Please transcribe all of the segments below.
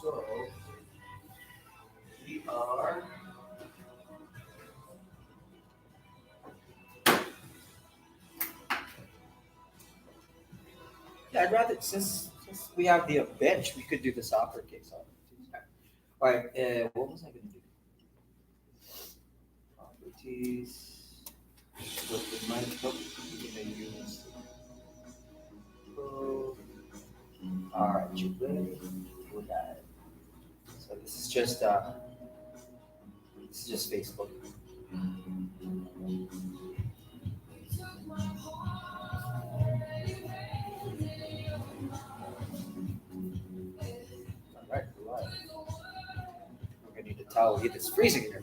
So we are. Yeah, I'd rather since we have the bench, we could do the soccer kicks on. All right. What was I gonna do? Properties. With the mic. Nope. We're gonna use. Oh, all right. You ready for that? So this is just Facebook. All right. All right. We're gonna need a towel. It's freezing here.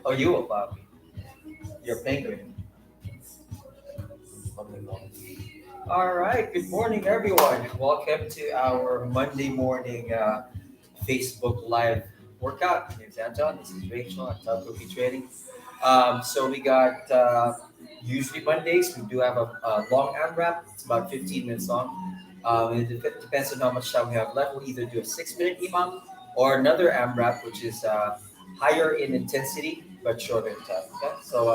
Oh, you will, Bobby. You're penguin. All right. Good morning, everyone. Welcome to our Monday morning Facebook Live workout. My name's Anton. This is Rachel. I'm Top Cookie Trading. So we got usually Mondays. We do have a long AMRAP. It's about 15 minutes long. Depends on how much time we have left. We'll either do a 6 minute imam or another AMRAP, which is higher in intensity but shorter in time. Okay. So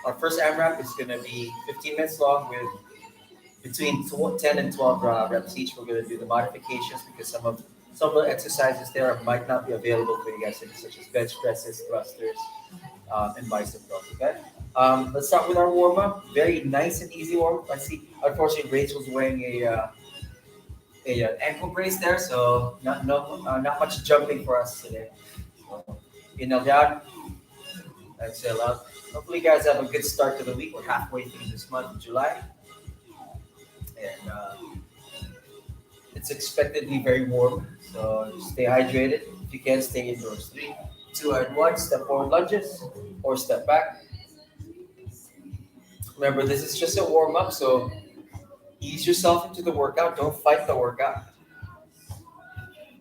our first AMRAP is going to be 15 minutes long with between 10 and 12 reps each. We're going to do the modifications because some of the exercises there might not be available for you guys, such as bench presses, thrusters, and bicep curls. Okay. Let's start with our warm up. Very nice and easy warm up. I see. Unfortunately, Rachel's wearing a ankle brace there, so not much jumping for us today. So, inhale down, exhale out. Hopefully, you guys have a good start to the week. We're halfway through this month of July, and it's expected to be very warm. So stay hydrated. If you can, stay indoors. Three, two, and one. Step forward lunges or step back. Remember, this is just a warm up, so ease yourself into the workout. Don't fight the workout.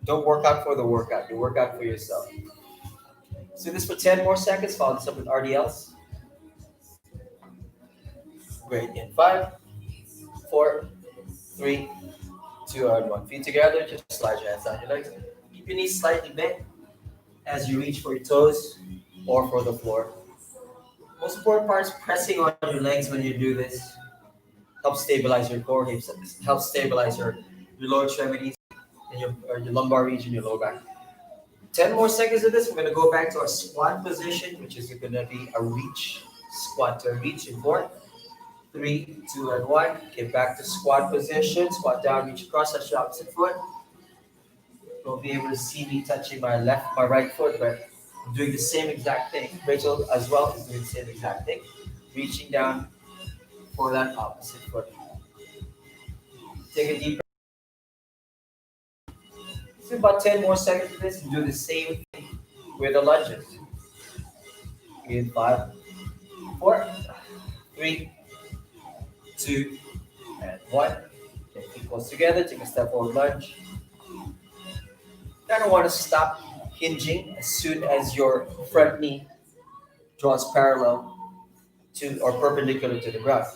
Don't work out for the workout. You work out for yourself. So this for 10 more seconds. Follow this up with RDLs. Great. In five, four, three, two, and one. Feet together. Just slide your hands down your legs. Keep your knees slightly bent as you reach for your toes or for the floor. Most important part is pressing on your legs when you do this. Helps stabilize your core, helps stabilize your lower extremities and your lumbar region, your lower back. 10 more seconds of this. We're going to go back to our squat position, which is going to be a reach, squat to reach in four, three, two, and one. Get back to squat position, squat down, reach across, touch the opposite foot. You'll be able to see me touching my right foot, but I'm doing the same exact thing. Rachel as well is doing the same exact thing. Reaching down for that opposite foot. Take a deep breath. Do about 10 more seconds of this and do the same thing with the lunges. In five, four, three, two, and one. Get feet close together. Take a step forward lunge. You're gonna want to stop hinging as soon as your front knee draws parallel to or perpendicular to the ground.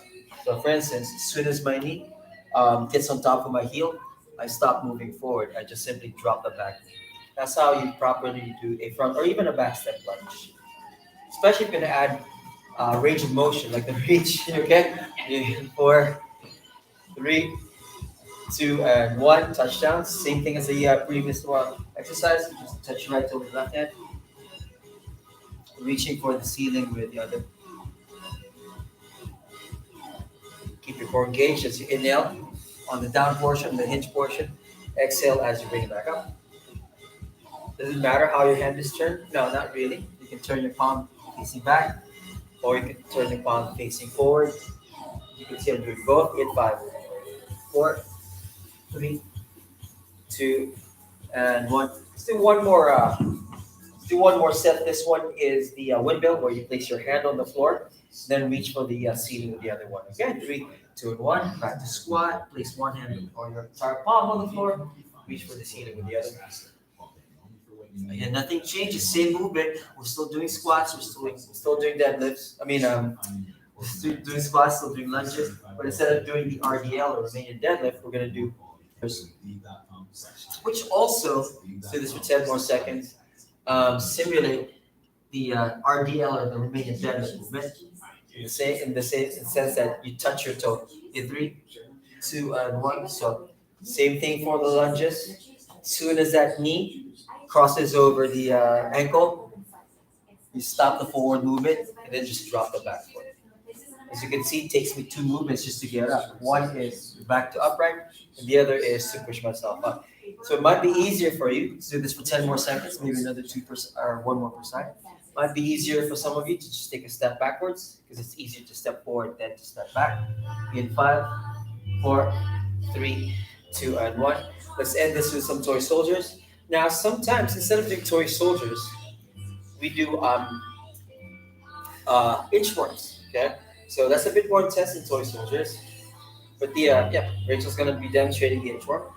So, for instance, as soon as my knee gets on top of my heel, I stop moving forward. I just simply drop the back knee. That's how you properly do a front or even a back step lunge. Especially if you're going to add range of motion, like the reach. Okay, four, three, two, and one. Touchdown. Same thing as the previous one exercise. Just touch your right toe with the left hand. Reaching for the ceiling with the other. Keep your core engaged as you inhale on the down portion, the hinge portion. Exhale as you bring it back up. Does it matter how your hand is turned? No, not really. You can turn your palm facing back, or you can turn your palm facing forward. You can see I'm doing both. In five, four, three, two, and one. Let's do one more. Let's do one more set. This one is the windmill, where you place your hand on the floor, then reach for the ceiling with the other one. Again, three, two, and one. Back to squat. Place one hand or your entire palm on the floor. Reach for the ceiling with the other. Again, nothing changes. Same movement. We're still doing squats. We're still doing deadlifts. We're still doing squats, still doing lunges. But instead of doing the RDL or Romanian deadlift, we're gonna do which also do this for 10 more seconds. Simulate the RDL or the Romanian deadlift movement in the sense that you touch your toe in three, two, and one. So same thing for the lunges. Soon as that knee crosses over the ankle, you stop the forward movement and then just drop the back foot. As you can see, it takes me two movements just to get up. One is back to upright, and the other is to push myself up. So it might be easier for you to do this for 10 more seconds, maybe another 2% or one more per side. Might be easier for some of you to just take a step backwards because it's easier to step forward than to step back. In 5, 4, 3, 2, and 1. Let's end this with some toy soldiers. Now, sometimes instead of doing toy soldiers, we do inchworms. Okay, so that's a bit more intense than toy soldiers. But Rachel's gonna be demonstrating the inchworm.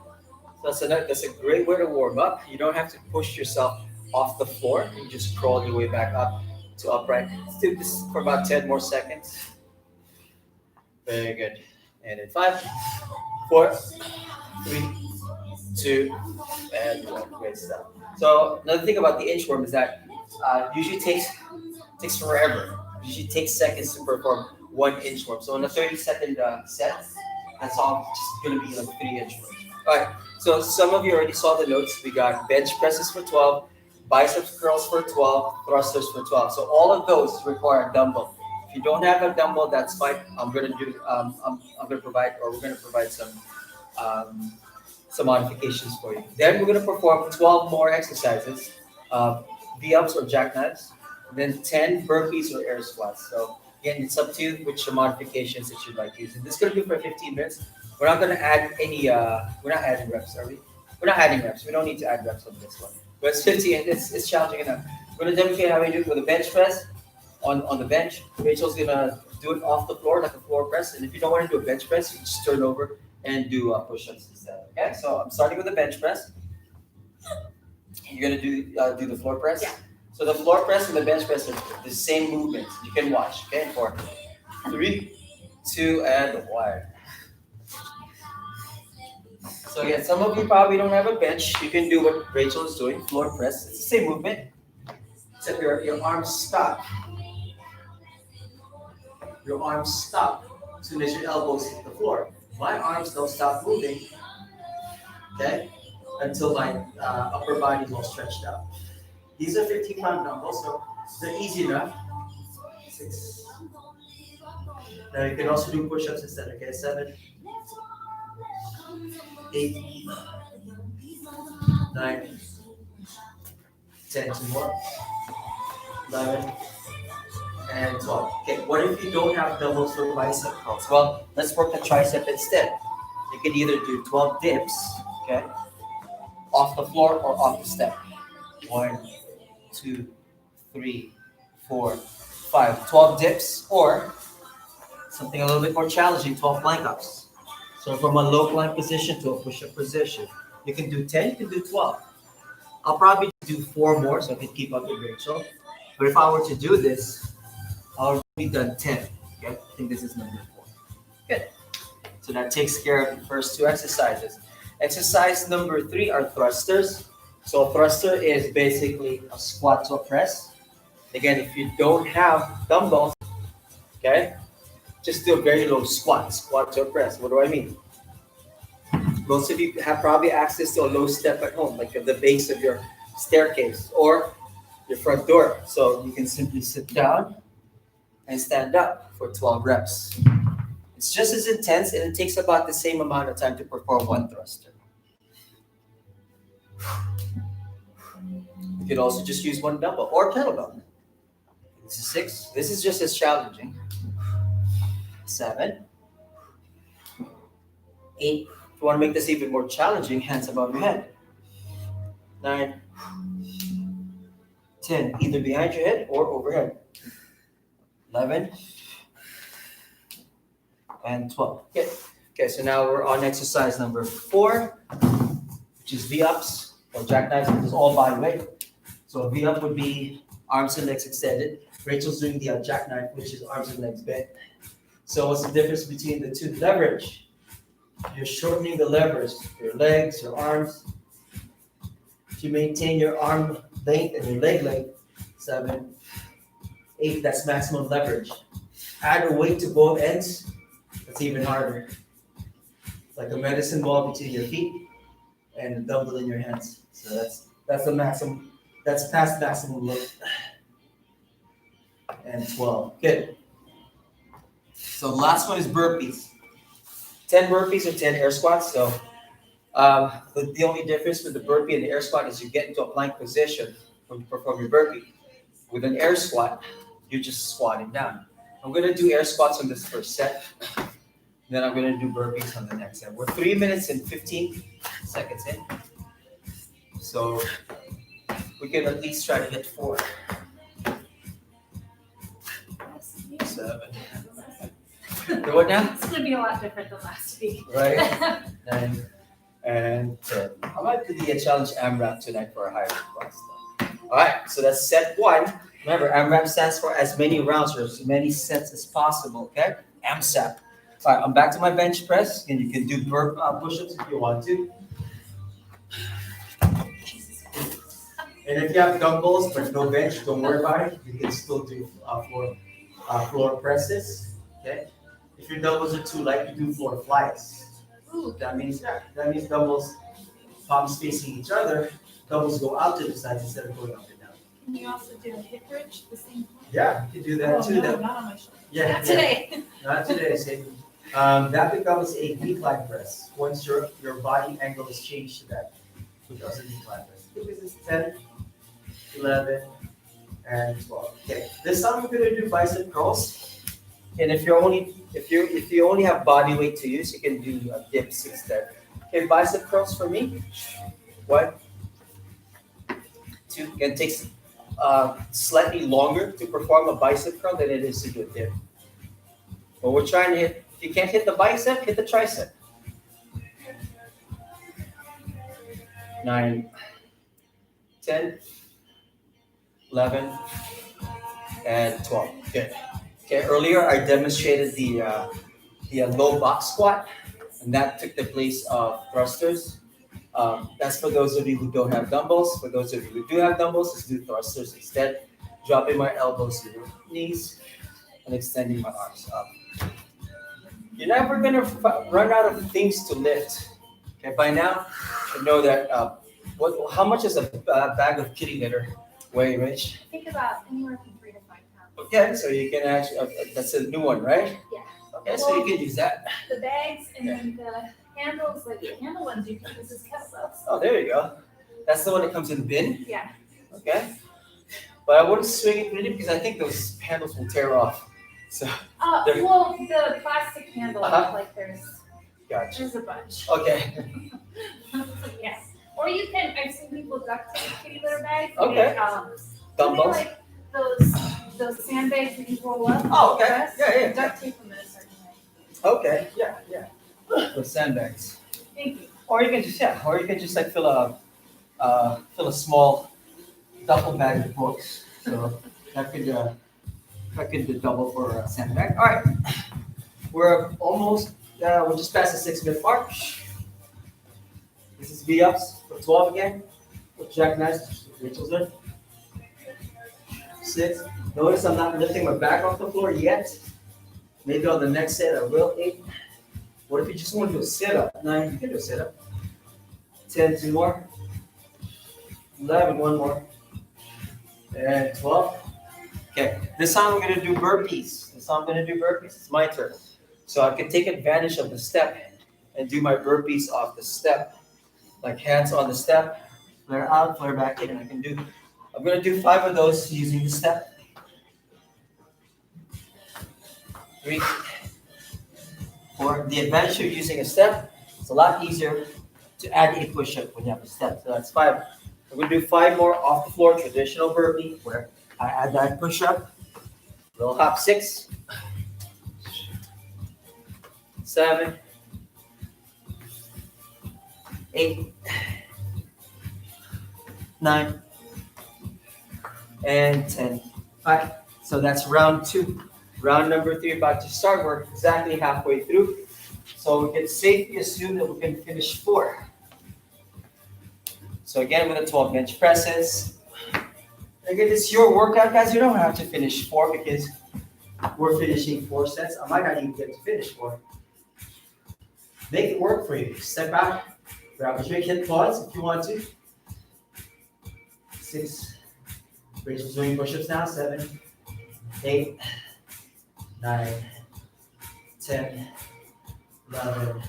So that's a great way to warm up. You don't have to push yourself off the floor. You just crawl your way back up to upright. Let's do this for about 10 more seconds. Very good. And in 5, 4, 3, 2, and 1. Great stuff. So another thing about the inchworm is that usually takes forever. Usually takes seconds to perform one inchworm. So in a 30-second set, that's all just gonna be like 3 inchworms. All right. So some of you already saw the notes. We got bench presses for 12, biceps curls for 12, thrusters for 12. So all of those require a dumbbell. If you don't have a dumbbell, that's fine. I'm gonna provide, or we're gonna provide um, some modifications for you. Then we're gonna perform 12 more exercises, V-ups or jackknives, and then 10 burpees or air squats. So again, it's up to you which modifications that you'd like to use. And this is gonna be for 15 minutes. We're not gonna add any. We're not adding reps, are we? We're not adding reps. We don't need to add reps on this one. But it's 15. It's challenging enough. We're gonna demonstrate how we do it with a bench press on the bench. Rachel's gonna do it off the floor like a floor press. And if you don't want to do a bench press, you can just turn over and do push-ups instead. Okay. So I'm starting with the bench press. You're gonna do the floor press. Yeah. So the floor press and the bench press are the same movement. You can watch. Okay. For 3, 2, and 1. So again, some of you probably don't have a bench. You can do what Rachel is doing, floor press. It's the same movement, except your arms stop. Your arms stop as soon as your elbows hit the floor. My arms don't stop moving, okay, until my upper body is all stretched out. These are 15-pound dumbbells, so they're easy enough. 6. Now you can also do push-ups instead. Okay, 7, 8, 9, 10, 2 more, 11, and 12. Okay, what if you don't have dumbbells for bicep curls? Well, let's work the tricep instead. You can either do 12 dips, okay, off the floor or off the step. 1, 2, 3, 4, 5. 12 dips, or something a little bit more challenging, 12 plank ups. So from a low plank position to a push-up position. You can do 10, you can do 12. I'll probably do 4 more so I can keep up with Rachel. But if I were to do this, I'll be done 10. Okay? I think this is number 4. Good. So that takes care of the first 2 exercises. Exercise number 3 are thrusters. So a thruster is basically a squat to a press. Again, if you don't have dumbbells, okay, just do a very low squat to a press. What do I mean? Most of you have probably access to a low step at home, like at the base of your staircase or your front door. So you can simply sit down and stand up for 12 reps. It's just as intense and it takes about the same amount of time to perform one thruster. You could also just use one dumbbell or kettlebell. This is 6. This is just as challenging. 7, 8. If you want to make this even more challenging, hands above your head. 9, 10, either behind your head or overhead. 11, and 12. Okay, so now we're on exercise number 4, which is V-ups or jackknives, which is all body weight. So V up would be arms and legs extended. Rachel's doing the jackknife, which is arms and legs bent. So what's the difference between the two? Leverage. You're shortening the levers, your legs, your arms. To maintain your arm length and your leg length. 7, 8, that's maximum leverage. Add a weight to both ends, that's even harder. It's like a medicine ball between your feet and a dumbbell in your hands. So that's the maximum, that's past maximum lift. And 12. Good. So the last one is burpees. 10 burpees or 10 air squats. So the only difference with the burpee and the air squat is you get into a plank position when you perform your burpee. With an air squat, you're just squatting down. I'm going to do air squats on this first set. Then I'm going to do burpees on the next set. We're 3 minutes and 15 seconds in. So we can at least try to hit 4. 7. What now? It's going to be a lot different than last week. Right? 9 and 10. I might do the challenge AMRAP tonight for a higher class. All right, so that's set 1. Remember, AMRAP stands for as many rounds or as many sets as possible, okay? AMSAP. All right, I'm back to my bench press, and you can do push-ups if you want to. And if you have dumbbells but no bench, don't worry about it. You can still do floor presses, okay? If your dumbbells are too light, you do floor flies. Ooh, that means dumbbells palms facing each other. Dumbbells go out to the sides instead of going up and down. Can you also do a hip bridge the same time? Yeah, you can do that too. No, not on my shoulder. Yeah, Not today. Not today, Sadie. That becomes a decline press once your body angle is changed to that. It becomes a decline press. This is 10, 11, and 12. Okay, this time we're going to do bicep curls. And if you only have body weight to use, you can do dips instead. Okay, bicep curls for me. 1, 2. It takes slightly longer to perform a bicep curl than it is to do a dip. But we're trying to hit. If you can't hit the bicep, hit the tricep. 9, 10, 11, and 12. Good. Okay, earlier I demonstrated the low box squat, and that took the place of thrusters. That's for those of you who don't have dumbbells. For those of you who do have dumbbells, let's do thrusters instead. Dropping my elbows to your knees and extending my arms up. You're never going to run out of things to lift. Okay, by now, you know that how much is a bag of kitty litter weigh, Rich? I think about anywhere from 3 to 5 pounds. Okay, so you can actually, that's a new one, right? Yeah. Okay, so you can use that. The bags and then the handles, like the handle ones, you can use as kettlebells. Oh, there you go. That's the one that comes in the bin? Yeah. Okay. But I wouldn't swing it really because I think those handles will tear off. So. Well, the plastic handle, like Gotcha. there's a bunch. Okay. Yes. Or you can, I've seen people duct tape kitty litter bags. Okay. Dumbbells? Like those sandbags that you roll up. Oh, okay. Press, Yeah. Duct tape them in a certain way. Okay. Yeah. With sandbags. Thank you. Or you can just like fill a small duffel bag with books. So that could be double for a sandbag. All right. We're just past the 6-minute mark. This is V-ups for 12 again. With jackknives, Rachel's in. 6. Notice I'm not lifting my back off the floor yet. Maybe on the next set I will. 8. What if you just want to do a sit-up? 9, you can do a sit-up. 10, 2 more. 11, 1 more. And 12. Okay, this time I'm going to do burpees. It's my turn. So I can take advantage of the step and do my burpees off the step. Like hands on the step, flare out, flare back in. I'm going to do 5 of those using the step. 3, 4. The advantage of using a step, it's a lot easier to add a push-up when you have a step. So that's 5. I'm going to do 5 more off the floor, traditional burpee, where I add that push-up. Little hop. 6, 7, 8, 9, and 10. All right, so that's round two. Round number three about to start. We're exactly halfway through. So we can safely assume that we can finish four. So again, with the 12 bench presses. Again, it's your workout, guys. You don't have to finish four because we're finishing four sets. I might not even get to finish four. Make it work for you. Step out, grab a drink, hit pause if you want to. 6. Rachel's doing push-ups now. 7, 8, 9, 10, 11,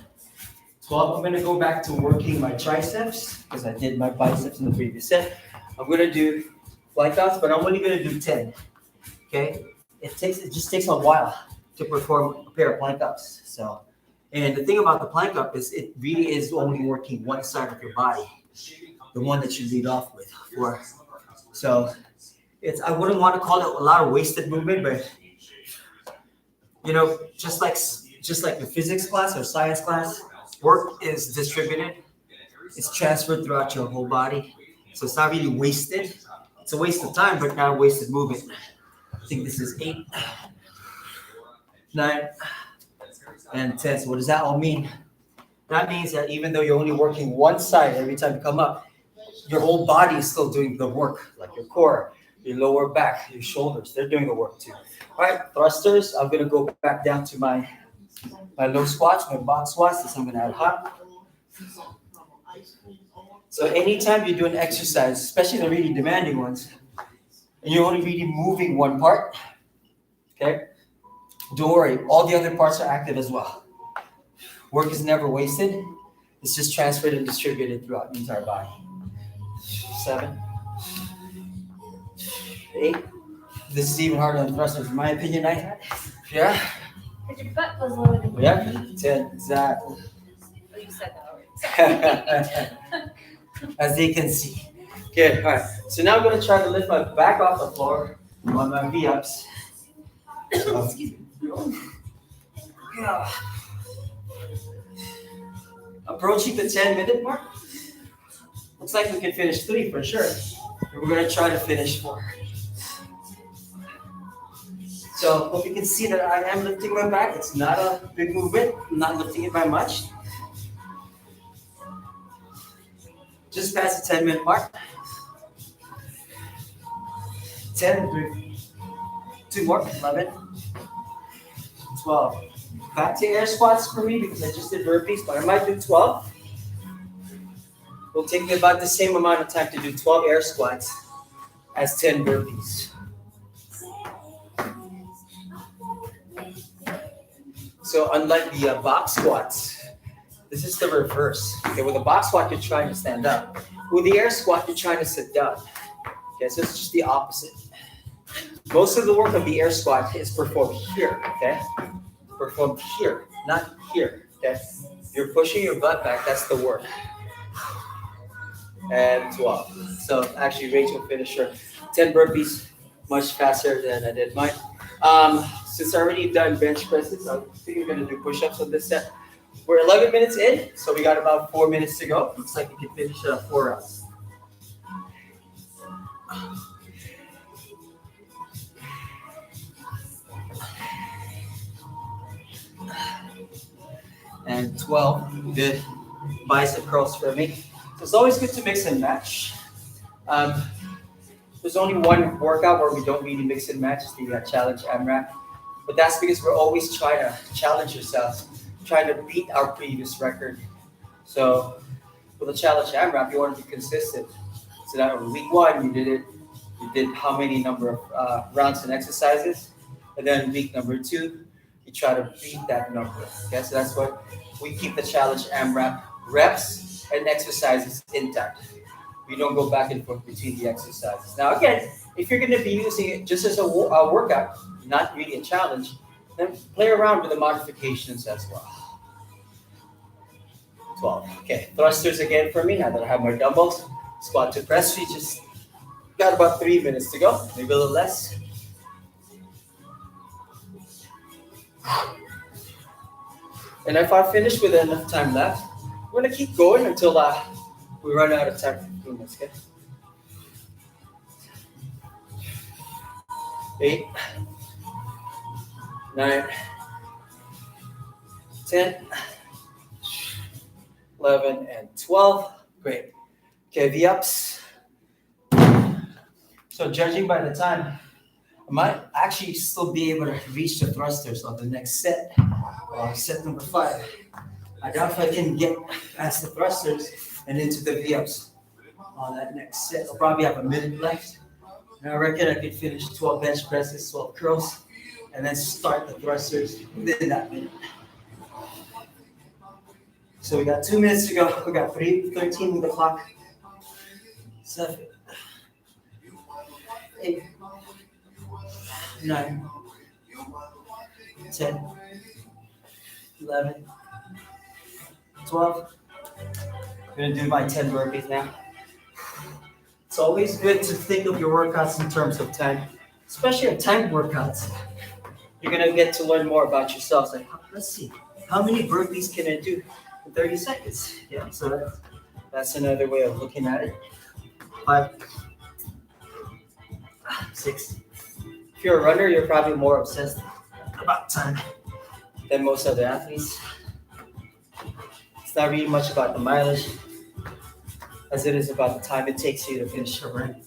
12. I'm gonna go back to working my triceps because I did my biceps in the previous set. I'm gonna do plank outs, but I'm only gonna do 10. Okay? It just takes a while to perform a pair of plank ups. So, and the thing about the plank up is it really is only working one side of your body, the one that you lead off with. So I wouldn't want to call it a lot of wasted movement, but you know, just like the physics class or science class, work is distributed. It's transferred throughout your whole body. So it's not really wasted. It's a waste of time, but not a wasted movement. I think this is 8, 9, and 10. So what does that all mean? That means that even though you're only working one side every time you come up, your whole body is still doing the work, like your core, your lower back, your shoulders. They're doing the work too. All right, thrusters. I'm gonna go back down to my low squats, my box squats. This I'm gonna add hot. So anytime you do an exercise, especially the really demanding ones, and you're only really moving one part, okay? Don't worry, all the other parts are active as well. Work is never wasted. It's just transferred and distributed throughout the entire body. 7, 8. This is even harder than thrusters, in my opinion. Yeah. But your butt was lower than your Yeah. 10, exactly. Oh, you said that already. As they can see. Okay, all right. So now I'm gonna try to lift my back off the floor on my V-ups. Excuse me. Yeah. Approaching the 10-minute mark. Looks like we can finish 3 for sure. And we're gonna try to finish 4. So hope you can see that I am lifting my back. It's not a big movement. I'm not lifting it by much. Just past the 10-minute mark. 10, 2 more, 11, 12. Back to air squats for me because I just did burpees, but I might do 12. It'll take me about the same amount of time to do 12 air squats as 10 burpees. So unlike the box squats, this is the reverse. Okay, with the box squat, you're trying to stand up. With the air squat, you're trying to sit down. Okay, so it's just the opposite. Most of the work of the air squat is performed here, okay? Performed here, not here, okay? You're pushing your butt back, that's the work. And 12. So actually, Rachel finished her 10 burpees much faster than I did mine. Since I already done bench presses, I think we're gonna do push-ups on this set. We're 11 minutes in, so we got about 4 minutes to go. Looks like we can finish 4 rounds. And 12, good bicep curls for me. So it's always good to mix and match. There's only one workout where we don't really mix and match, it's the challenge AMRAP. But that's because we're always trying to challenge ourselves, trying to beat our previous record. So for the challenge AMRAP, you want to be consistent. So that on week 1, you did how many number of rounds and exercises, and then week number 2, you try to beat that number. Okay, so that's what we keep the challenge AMRAP reps and exercises intact. We don't go back and forth between the exercises. Now again, if you're going to be using it just as a workout, not really a challenge, then play around with the modifications as well. 12. Okay, thrusters again for me now that I have my dumbbells. Squat to press, we just got about 3 minutes to go, maybe a little less. And if I finish with enough time left, we're gonna keep going until we run out of time for 2 minutes, okay? 8, 9, 10, 11, and 12. Great. Okay, the ups. So judging by the time, I might actually still be able to reach the thrusters on the next set, set number 5. I doubt if I can get past the thrusters and into the V-ups on that next set. I'll probably have a minute left. And I reckon I could finish 12 bench presses, 12 curls, and then start the thrusters within that minute. So we got 2 minutes to go. We got 13 with the clock. 7, 8, 9, 10, 11, 12. I'm gonna do my 10 burpees now. It's always good to think of your workouts in terms of time, especially your timed workouts. You're gonna get to learn more about yourself. Like, let's see, how many burpees can I do in 30 seconds? Yeah, so that's another way of looking at it. 5, 6. If you're a runner, you're probably more obsessed about time than most other athletes. It's not really much about the mileage as it is about the time it takes you to finish your run.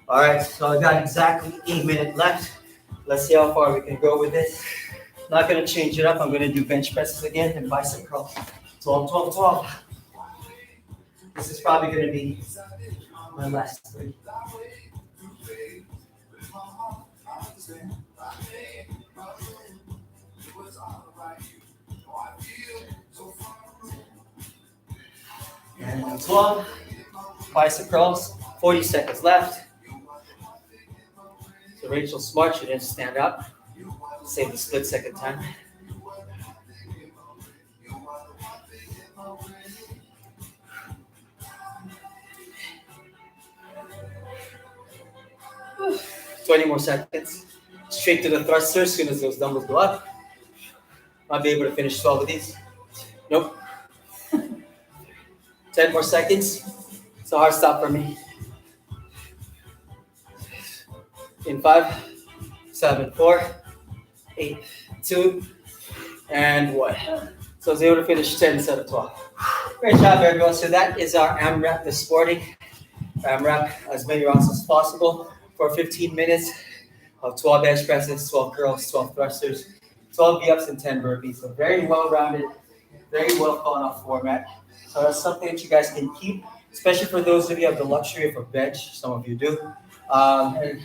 All right, so I got exactly 8 minutes left. Let's see how far we can go with this. Not gonna change it up. I'm gonna do bench presses again and bicep curls. 12, 12, 12. This is probably gonna be my last 3. And 12, bicep curls, 40 seconds left. So Rachel Smart, she didn't stand up. Save the split second time. Whew. 20 more seconds. Straight to the thruster as soon as those dumbbells go up. I'll be able to finish 12 of these. Nope. 10 more seconds. It's a hard stop for me. In 5, 7, 4, 8, 2, and 1. So I was able to finish 10 instead of 12. Great job, everyone. So that is our AMRAP this morning. AMRAP as many rounds as possible for 15 minutes of 12 bench presses, 12 curls, 12 thrusters, 12 V-ups, and 10 burpees. So very well-rounded, very well thought out format. So that's something that you guys can keep, especially for those of you who have the luxury of a bench. Some of you do. And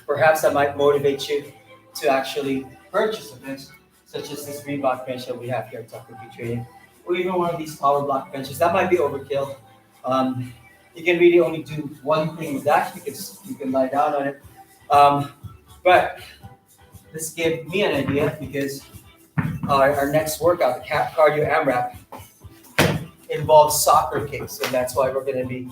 perhaps that might motivate you to actually purchase a bench, such as this Reebok bench that we have here at Taco Training, or even one of these power block benches. That might be overkill. You can really only do one thing with that because you can lie down on it. But this gave me an idea because our next workout, the cardio AMRAP, involves soccer kicks, and that's why we're going to be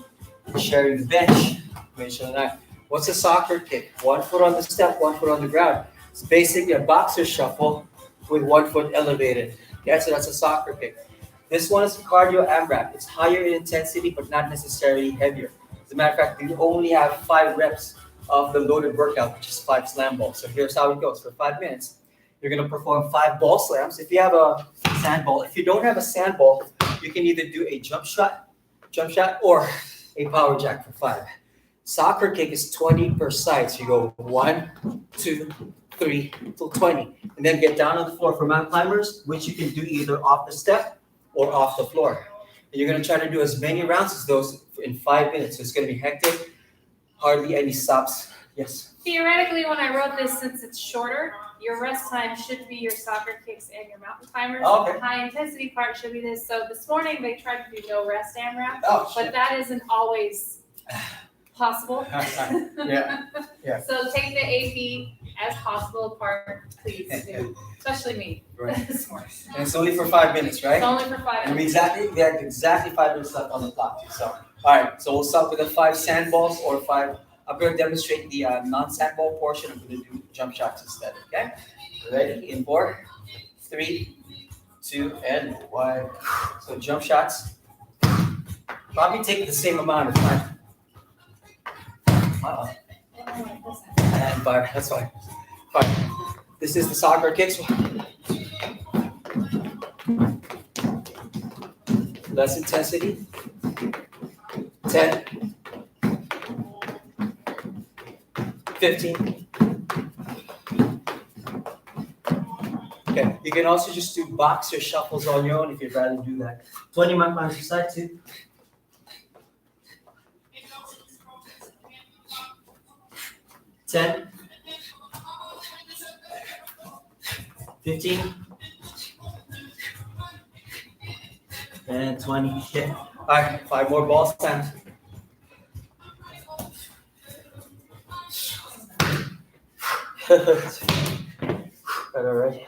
sharing the bench. Rachel and I. What's a soccer kick? 1 foot on the step, 1 foot on the ground. It's basically a boxer shuffle with 1 foot elevated. Yeah, so that's a soccer kick. This one is a cardio AMRAP. It's higher in intensity, but not necessarily heavier. As a matter of fact, you only have 5 reps of the loaded workout, which is 5 slam balls. So here's how it goes. For 5 minutes, you're going to perform 5 ball slams. If you have a sand ball, if you don't have a sand ball, you can either do a jump shot, or a power jack for 5. Soccer kick is 20 per side. So you go 1, 2, 3 till 20. And then get down on the floor for mountain climbers, which you can do either off the step or off the floor. And you're going to try to do as many rounds as those in 5 minutes. So it's going to be hectic, hardly any stops. Yes? Theoretically, when I wrote this, since it's shorter, your rest time should be your soccer kicks and your mountain climbers. Okay. The high intensity part should be this. So this morning they tried to do no rest AMRAP, Shit. but that isn't always possible. Yeah. So take the AP as possible part, please do. Especially me Right. this morning. And it's only for 5 minutes, right? It's only for 5 And minutes. we have exactly 5 minutes left on the clock. So, all right. So we'll start with the 5 sand balls or 5. I'm going to demonstrate the non-sand ball portion. I'm going to do jump shots instead. Okay. Ready? In 4, 3, 2, and 1. So jump shots. Probably take the same amount of time. And 5. That's fine. 5. This is the soccer kicks. Less intensity. 10. 15. Okay, you can also just do box or shuffles on your own if you'd rather do that. 20 mic lines per side too. 10. 15. And 20. Okay. All right, 5 more ball stands. All right.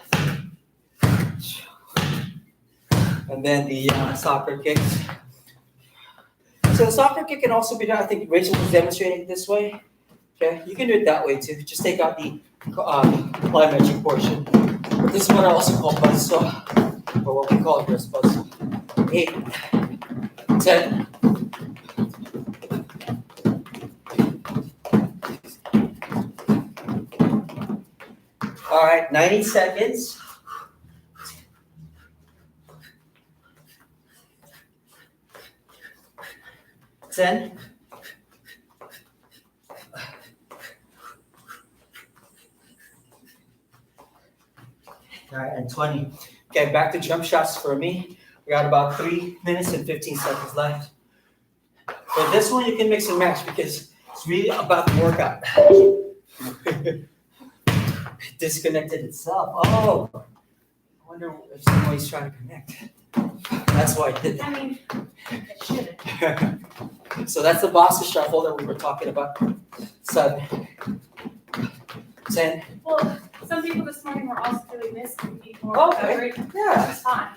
And then the soccer kicks. So the soccer kick can also be done, I think Rachel was demonstrating it this way. Okay, you can do it that way too. Just take out the plyometric portion. But this is what I also call buzzsaw, or what we call here is buzzsaw. 8, 10. All right, 90 seconds. 10. All right, and 20. Okay, back to jump shots for me. We got about 3 minutes and 15 seconds left. For this one, you can mix and match because it's really about the workout. It disconnected itself. Oh, I wonder if somebody's trying to connect. That's why I did that. I mean, it shouldn't. So that's the boxer shuffle that we were talking about. 7, 10. Well, some people this morning were also doing this before Okay. recovery. Yeah. It's fine.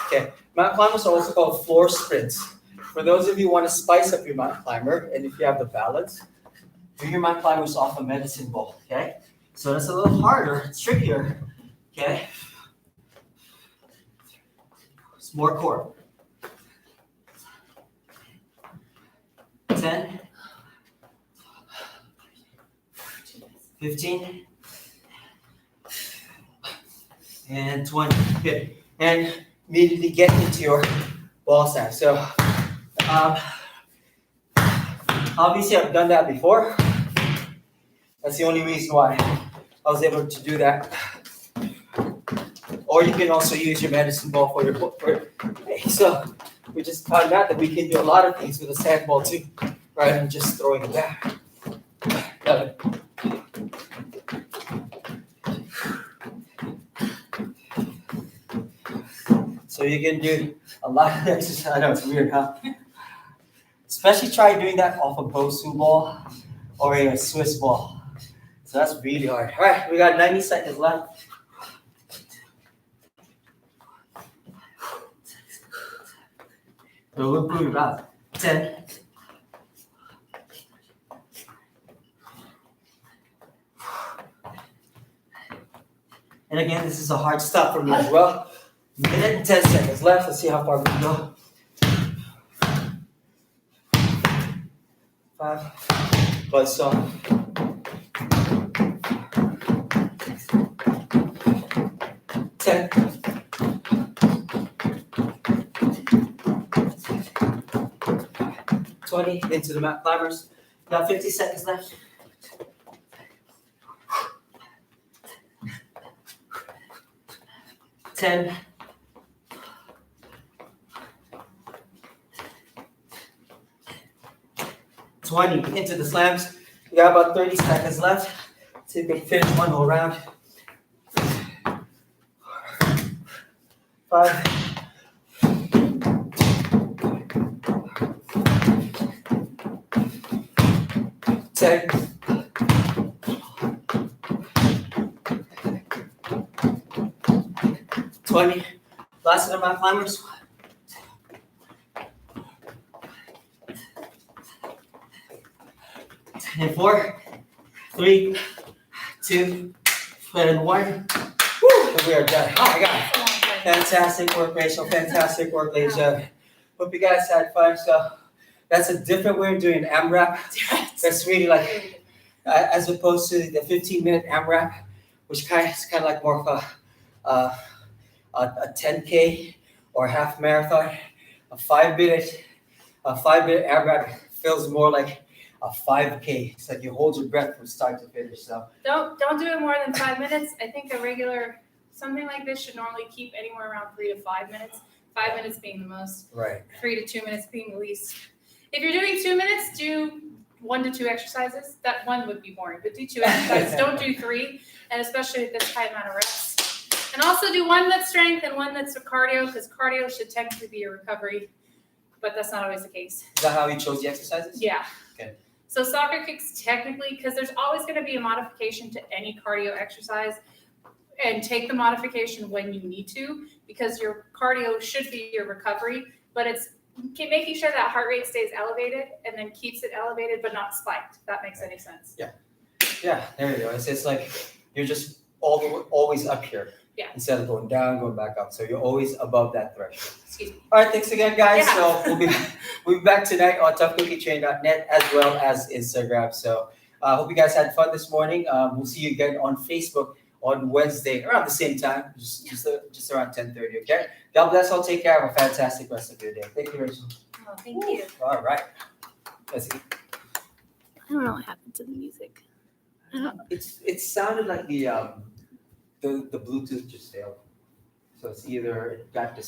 Okay, mountain climbers are also called floor sprints. For those of you who want to spice up your mountain climber, and if you have the balance, do your mountain climbers off a medicine ball, okay? So that's a little harder, it's trickier, okay? It's more core. 10, 15, and 20. Good. And immediately get into your ball stand. So, obviously, I've done that before. That's the only reason why I was able to do that. Or you can also use your medicine ball for your so we just found out that we can do a lot of things with a sand ball too, rather than just throwing it back. Got it. So you can do a lot of exercise. I know it's weird, huh? Especially try doing that off a Bosu ball or a Swiss ball. So that's really hard. All right, we got 90 seconds left. So we'll move about 10. And again, this is a hard stop for me as well. Minute and 10 seconds left. Let's see how far we can go. 5. Buzz saw. 10. 20 into the mat climbers. Got 50 seconds left. 10. 20 into the slams. We got about 30 seconds left. See if we can finish one whole round. 5. 10. 20. Last of the mountain climbers. And 4, 3, 2, and 1. Woo! And we are done. Oh my God. Fantastic work, Rachel. Fantastic work, ladies and gentlemen. Hope you guys had fun. So That's a different way of doing AMRAP. That's really like as opposed to the 15-minute AMRAP, which is kind of like more of a, a 10K or half marathon. A 5 minute AMRAP feels more like a 5K. It's like you hold your breath from start to finish. So Don't do it more than 5 minutes. I think a regular something like this should normally keep anywhere around 3 to 5 minutes. 5 minutes being the most, right. 3 to 2 minutes being the least. If you're doing 2 minutes, do 1 to 2 exercises. That one would be boring, but do 2 exercises. Don't do 3, and especially with this high amount of reps. And also do one that's strength and one that's cardio, because cardio should technically be a recovery, but that's not always the case. Is that how you chose the exercises? Yeah. Okay. So soccer kicks technically, because there's always going to be a modification to any cardio exercise, and take the modification when you need to, because your cardio should be your recovery, but it's making sure that heart rate stays elevated and then keeps it elevated but not spiked, if that makes any sense. Yeah, there you go. It's like you're just always up here. Yeah. Instead of going down, going back up. So you're always above that threshold. Excuse me. All right, thanks again, guys. Yeah. So we'll be back tonight on toughcookietrain.net as well as Instagram. So I hope you guys had fun this morning. We'll see you again on Facebook on Wednesday around the same time, just around 10:30. Okay. God bless. All. Take care. Have a fantastic rest of your day. Thank you, Rachel. Oh, thank you. All right. Let's see. I don't know what happened to the music. It sounded like the Bluetooth just failed. So it's either it got